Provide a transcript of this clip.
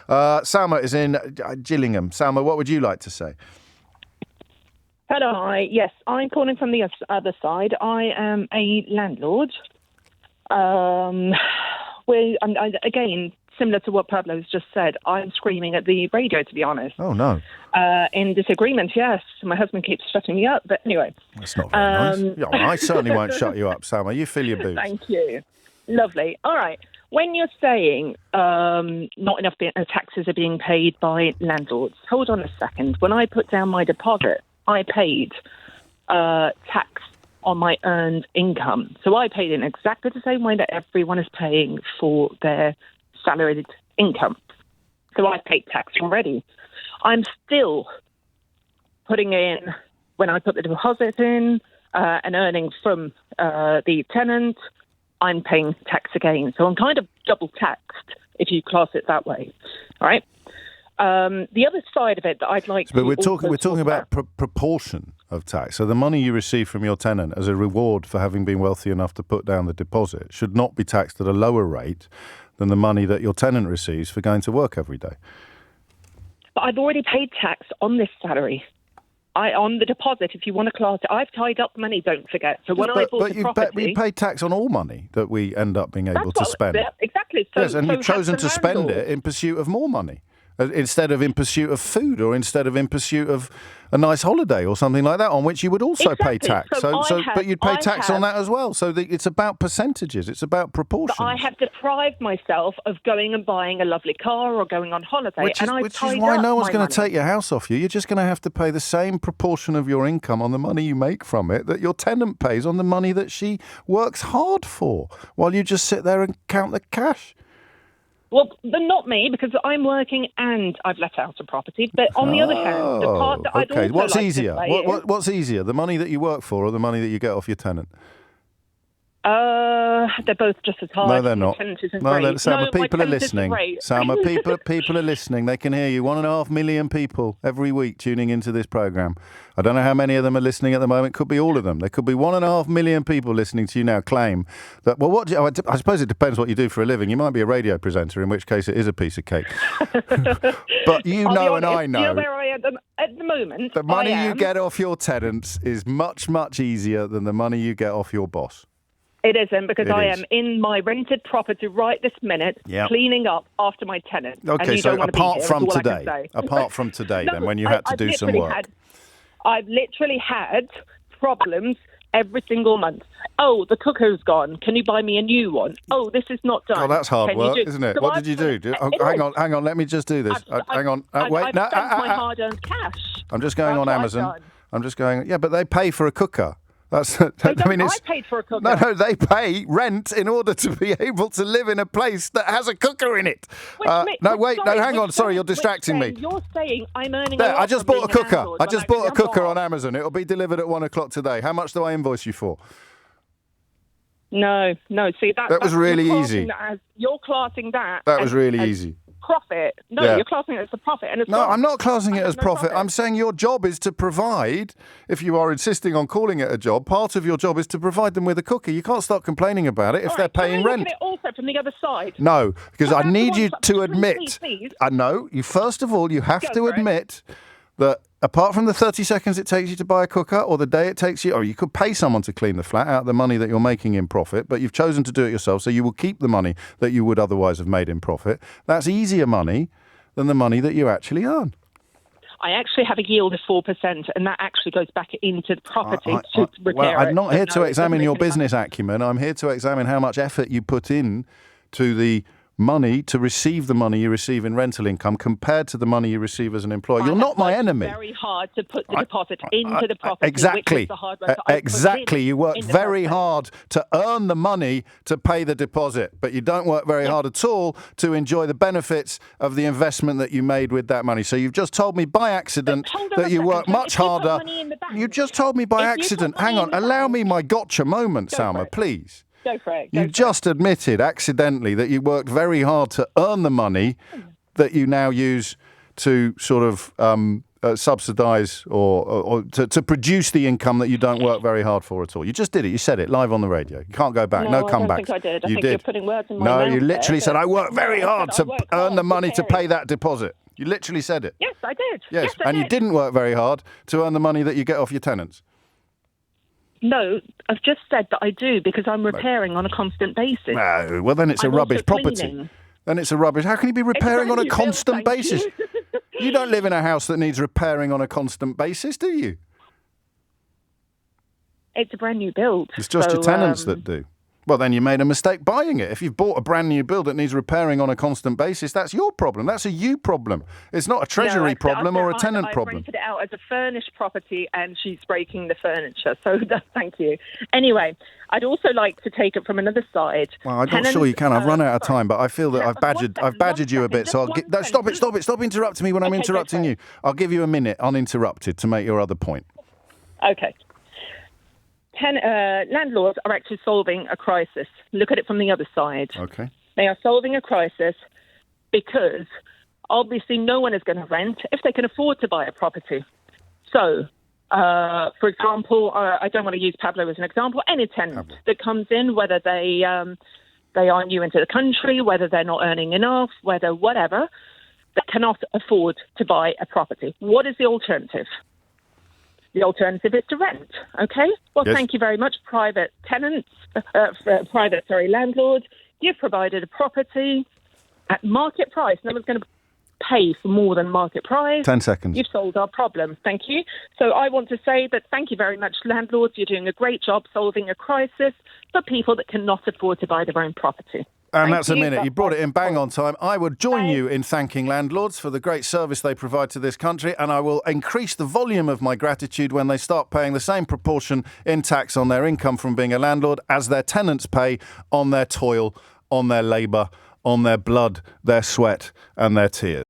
Salma is in Gillingham. Salma, what would you like to say? Hello, yes, I'm calling from the other side. I am a landlord. Again, similar to what Pablo's just said, I'm screaming at the radio, to be honest. Oh, no. In disagreement, yes. My husband keeps shutting me up, but anyway. That's not very nice. Yeah, well, I certainly won't shut you up, Salma. You fill your boots. Thank you. Lovely. All right. When you're saying not enough taxes are being paid by landlords, hold on a second. When I put down my deposit, I paid tax on my earned income. So I paid in exactly the same way that everyone is paying for their salaried income. So I paid tax already. I'm still putting in, when I put the deposit in and earning from the tenant, I'm paying tax again. So I'm kind of double taxed, if you class it that way. All right? The other side of it that I'd like to... But we're talking about proportion of tax. So the money you receive from your tenant as a reward for having been wealthy enough to put down the deposit should not be taxed at a lower rate than the money that your tenant receives for going to work every day. But I've already paid tax on this salary. On the deposit, if you want to class it. I've tied up money, don't forget. So when I bought the property... But you pay tax on all money that we end up being able to spend. Exactly. So, yes, and you've chosen to spend it in pursuit of more money. Instead of in pursuit of food, or instead of in pursuit of a nice holiday or something like that, on which you would also pay tax. But you'd pay tax on that as well. So it's about percentages. It's about proportions. But I have deprived myself of going and buying a lovely car or going on holiday. Which is why no one's going to take your house off you. You're just going to have to pay the same proportion of your income on the money you make from it that your tenant pays on the money that she works hard for, while you just sit there and count the cash. Well, not me, because I'm working and I've let out a property. But on the other hand, the part that I'd also What's like easier? to say What's easier, the money that you work for or the money that you get off your tenant? They're both just as hard. No, they're not. Salma, people are listening. Salma, people are listening. They can hear you. 1.5 million people every week tuning into this programme. I don't know how many of them are listening at the moment. Could be all of them. There could be 1.5 million people listening to you now claim that, well, I suppose it depends what you do for a living. You might be a radio presenter, in which case it is a piece of cake. But you know and I know. You know where I am at the moment? The money you get off your tenants is much, much easier than the money you get off your boss. It isn't, because I am in my rented property right this minute, cleaning up after my tenant. Okay, so apart from today, then, when you had to do some work. I've literally had problems every single month. Oh, the cooker's gone. Can you buy me a new one? Oh, this is not done. Oh, that's hard work, isn't it? So what did you do? Hang on, let me just do this. Hang on. Wait, I've spent my hard-earned cash. I'm just going on Amazon. But they pay for a cooker. I paid for a cooker. No, they pay rent in order to be able to live in a place that has a cooker in it. Hang on. Sorry, you're distracting me. You're saying I'm earning a lot. I just bought a cooker. I just bought a cooker on Amazon. It'll be delivered at 1 o'clock today. How much do I invoice you for? No. See, that was really easy. You're classing that. That was really easy. Profit. No, you're classing it as a profit. And I'm not classing it as profit. I'm saying your job is to provide, if you are insisting on calling it a job, part of your job is to provide them with a cooker. You can't start complaining about it if they're paying rent. Can I look at it also from the other side? No, because I need you to admit... I know. First of all, you have to admit that apart from the 30 seconds it takes you to buy a cooker, or the day it takes you, or you could pay someone to clean the flat out of the money that you're making in profit, but you've chosen to do it yourself, so you will keep the money that you would otherwise have made in profit. That's easier money than the money that you actually earn. I actually have a yield of 4%, and that actually goes back into the property to repair Well, I'm not here to examine your business acumen. I'm here to examine how much effort you put in to the money to receive the money you receive in rental income compared to the money you receive as an employer. You're not my enemy. It's very hard to put the deposit into the property. Exactly. Exactly. You work very hard to earn the money to pay the deposit, but you don't work very hard at all to enjoy the benefits of the investment that you made with that money. So you've just told me by accident that you work much harder. You just told me by accident. Hang on. Allow me my gotcha moment, Salma, please. Go for it. You just admitted accidentally that you worked very hard to earn the money that you now use to sort of subsidise or to produce the income that you don't work very hard for at all. You just did it. You said it live on the radio. You can't go back. No comeback. I don't think I did. I you think did. you're putting words in my No, mouth. you literally said, I work very hard to earn the money to pay preparing. that deposit. You literally said it. Yes, I did. Yes, I and you did. didn't work very hard to earn the money that you get off your tenants. No, I've just said that I do because I'm repairing on a constant basis. No, well, then it's a I'm rubbish also property. cleaning. Then it's a rubbish. How can you be repairing on a brand new build, constant thank basis? you. You don't live in a house that needs repairing on a constant basis, do you? It's a brand new build. It's just so, your tenants that do. Well, then you made a mistake buying it. If you've bought a brand new build that needs repairing on a constant basis, that's your problem. That's a you problem. It's not a treasury problem or a tenant problem. I rented it out as a furnished property and she's breaking the furniture. So thank you. Anyway, I'd also like to take it from another side. Well, I'm not sure you can. I've run out of time, but I feel that I've badgered you a bit. So stop it. Stop interrupting me when I'm interrupting you. I'll give you a minute uninterrupted to make your other point. Okay. Landlords are actually solving a crisis. Look at it from the other side. Okay. They are solving a crisis because obviously no one is going to rent if they can afford to buy a property. So, for example, I don't want to use Pablo as an example, any tenant that comes in, whether they are new into the country, whether they're not earning enough, whether whatever, they cannot afford to buy a property. What is the alternative? The alternative is to rent, okay? Well, Yes. Thank you very much, private tenants, landlords. You've provided a property at market price. No one's going to pay for more than market price. 10 seconds. You've solved our problem. Thank you. So I want to say that thank you very much, landlords. You're doing a great job solving a crisis for people that cannot afford to buy their own property. And that's a minute. You brought it in bang on time. I would join you in thanking landlords for the great service they provide to this country, and I will increase the volume of my gratitude when they start paying the same proportion in tax on their income from being a landlord as their tenants pay on their toil, on their labour, on their blood, their sweat and their tears.